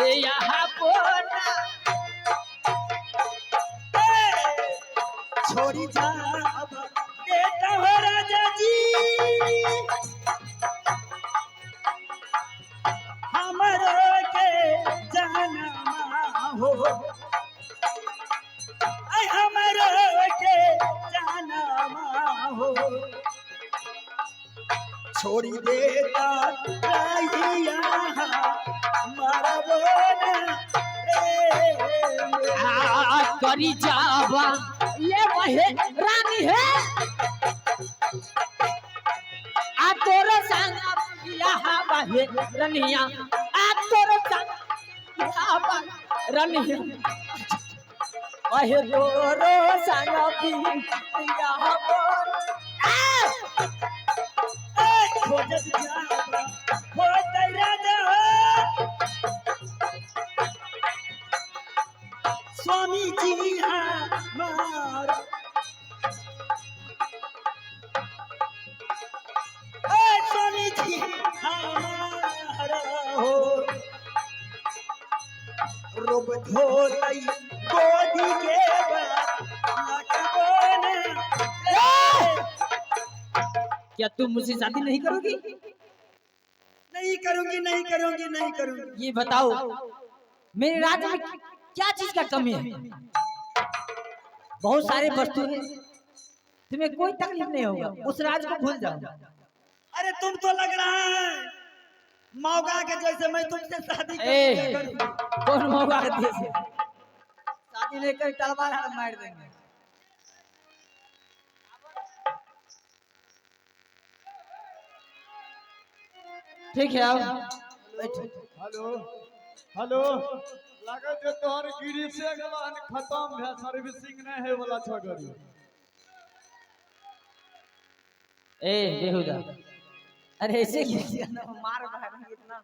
यहाँ पोना छोड़ी जा बेटा हो राजा जी हमारो के जाना हो हमारो के जाना हो छोड़ी देता रहिया हमारा बोना करी जावा ये वहे रानी है आ तोरो संग यहाँ वहे रनिया आ तोरो संग यहाँ वहे रनिया वहे तोरो संग यहाँ खोजत जावा हो राजा स्वामी जी हमार स्वामी जी हमार हो रोब धोतई गोदी के क्या तुम मुझसे शादी नहीं करोगी? नहीं करूंगी नहीं करूंगी नहीं करूंगी। ये बताओ मेरे राज्य में क्या चीज का कमी है? बहुत सारे वस्तु हैं, तुम्हें कोई तकलीफ नहीं होगा, उस राज को भूल जाओ। अरे तुम तो लग रहा है मौका के जैसे मैं तुमसे शादी करूंगी। कौन मौका के जैसे? शादी नहीं कर तलवार हाथ मार देंगे। ठीक है आओ। हेलो हेलो लगा जो तोहर गिरी से गलान खत्म है सर्विसिंग नहीं है वाला छगरी ए बेहुदा अरे ऐसे क्या मार मारेंगे इतना।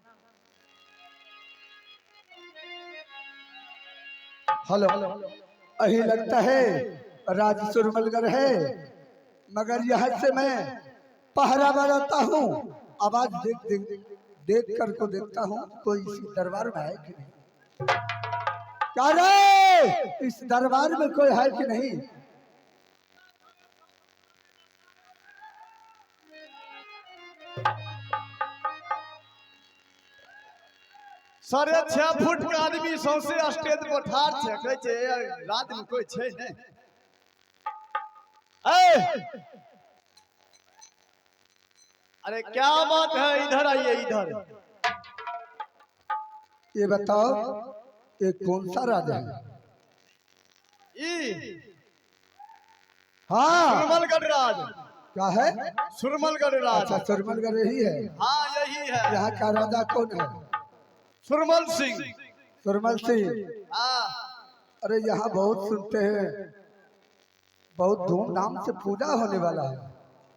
हेलो अही लगता है राज सुरमलगढ़ है मगर यहाँ से मैं पहरा बनाता हूँ आवाज देख कर को देखता हूँ कोई इस दरबार में है कि नहीं। क्या रे इस दरबार में कोई है कि नहीं? साढ़े 6 फुट का आदमी सौसे स्टेज पर ठाड़ छे कहै छे रात में कोई छे नहीं। अरे क्या बात है इधर आइए इधर। ये बताओ ये कौन सा राजा है? हाँ सुरमलगढ़ राज। क्या है? सुरमलगढ़ राज। अच्छा सुरमलगढ़ यही है। हाँ यही है। यहाँ का राजा कौन है? सुरमल सिंह। सुरमल सिंह। हाँ अरे यहाँ बहुत सुनते हैं बहुत धूमधाम से पूजा होने वाला है।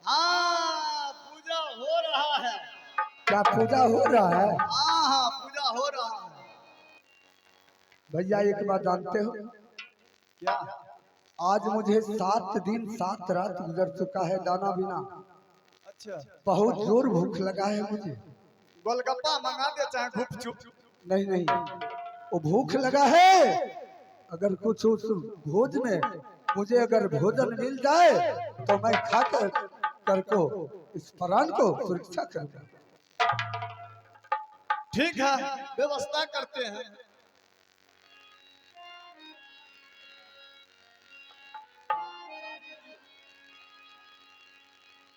हाँ पूजा हो रहा है। क्या पूजा हो रहा है? हाँ हाँ पूजा हो रहा है। भैया एक बात जानते हो क्या? आज मुझे 7 दिन 7 रात गुजर चुका है दाना बिना। अच्छा बहुत जोर भूख लगा है मुझे। गोलगप्पा मंगा दे चाहे गुपचुप। नहीं नहीं वो भूख लगा है अगर कुछ उस भोज में मुझे अगर भोजन मिल जाए तो मैं खा कर को इस प्राण को सुरक्षा करूंगा। ठीक है व्यवस्था करते हैं।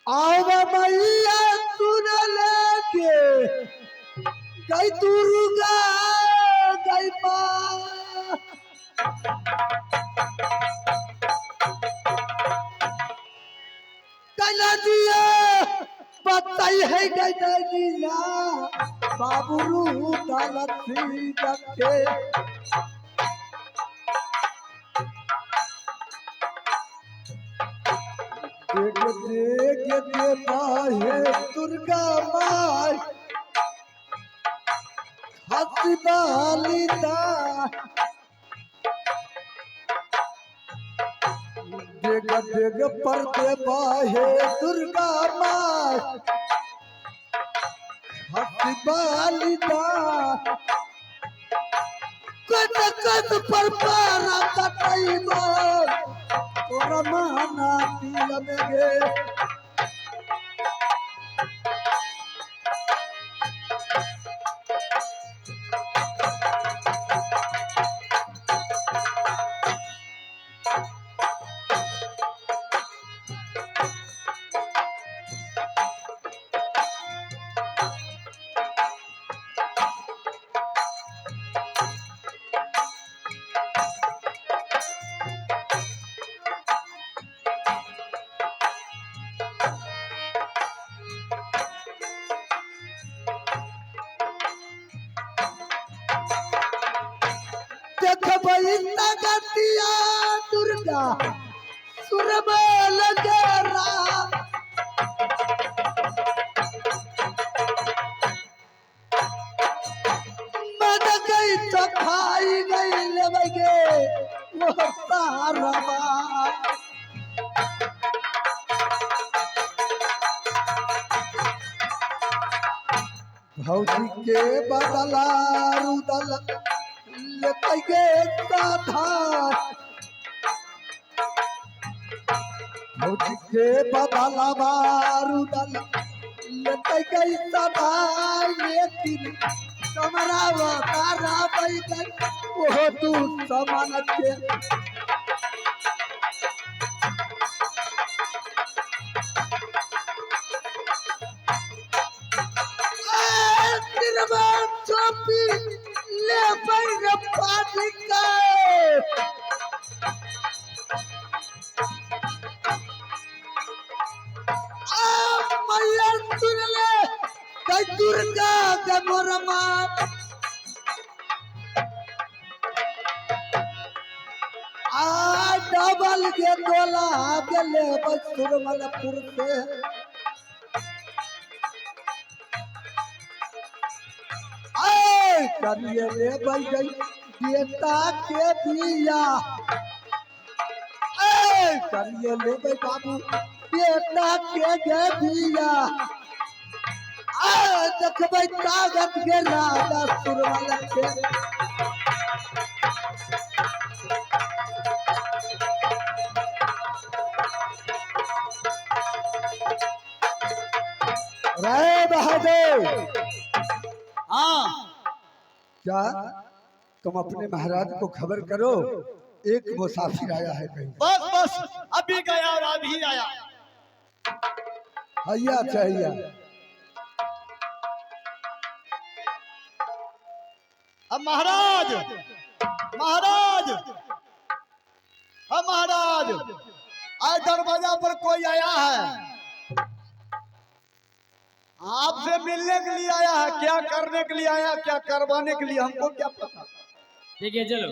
आओ मैया सुन लेके गई दुर्गा गई माँ दिया बताई है गैया बाबू रू दलती रखे देख देख दे पाए दुर्गा माई हंसी बालिता देख देख पर दे पाए दुर्गा माई बलिदान कद कद पर पारा कतईबो तोरा माना दिल में गे देखबई तगतिया दुर्गा सुरबल जरा मद गई तो खाई गई लेबगे वो तारबा भौजी के बदला रुदल लेते गे साधार भौजी के बदला रुदल लेते गई साधार लेकिन समरावा तारा बैगन वो तू समान के चोपी ले बैर पानी का मैया सुन ले कई दुर्गा के मोरमा डबल के गोला गेले सुरमलपुर से करिए रे भाई गई बेटा के बिया करिए ले भाई बाबू बेटा के गे बिया देखबै ताकत के राजा सुरवाला के रे बहादुर हाँ क्या तुम अपने महाराज को खबर करो एक मुसाफिर आया है कहीं बस बस अभी गया और अभी आया हैया चाहिए अब महाराज महाराज अब महाराज आज दरवाजा पर कोई आया है आपसे मिलने के लिए आया है क्या करने के लिए आया क्या करवाने के लिए हमको क्या पता ठीक है चलो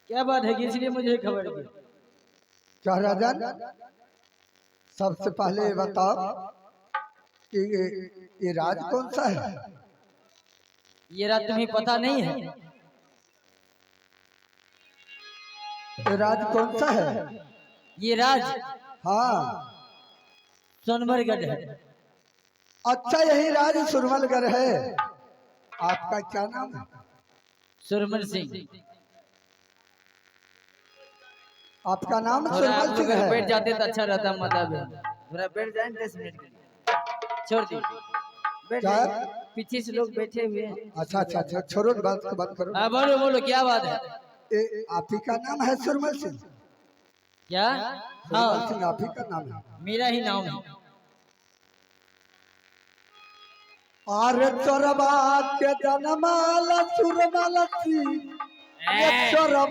क्या बात है कि इसलिए मुझे खबर दी क्या राजन सबसे पहले बताओ कि ये राज कौन सा है ये रात तुम्हें पता नहीं है ये राज कौन सा है ये राज हाँ सोनमरगढ़ है अच्छा यही राज सुरमलगढ़ है आपका क्या नाम है सुरमल सिंह आपका नाम थोड़ा सुरमल आप सिंह लोग है बैठ जाते तो अच्छा रहता मतलब थोड़ा बैठ जाए 10 मिनट के लिए छोड़ दी बैठ क्या? जाइए। पीछे से लोग बैठे हुए हैं अच्छा अच्छा अच्छा छोड़ो बात को बात करो हाँ बोलो बोलो क्या बात है आप ही का नाम है सुरमल सिंह क्या सुरमल हाँ सिंह आप ही का नाम है मेरा ही नाम है अरे चोरबा के जनमाला सुरमल सिंह ये चोरबा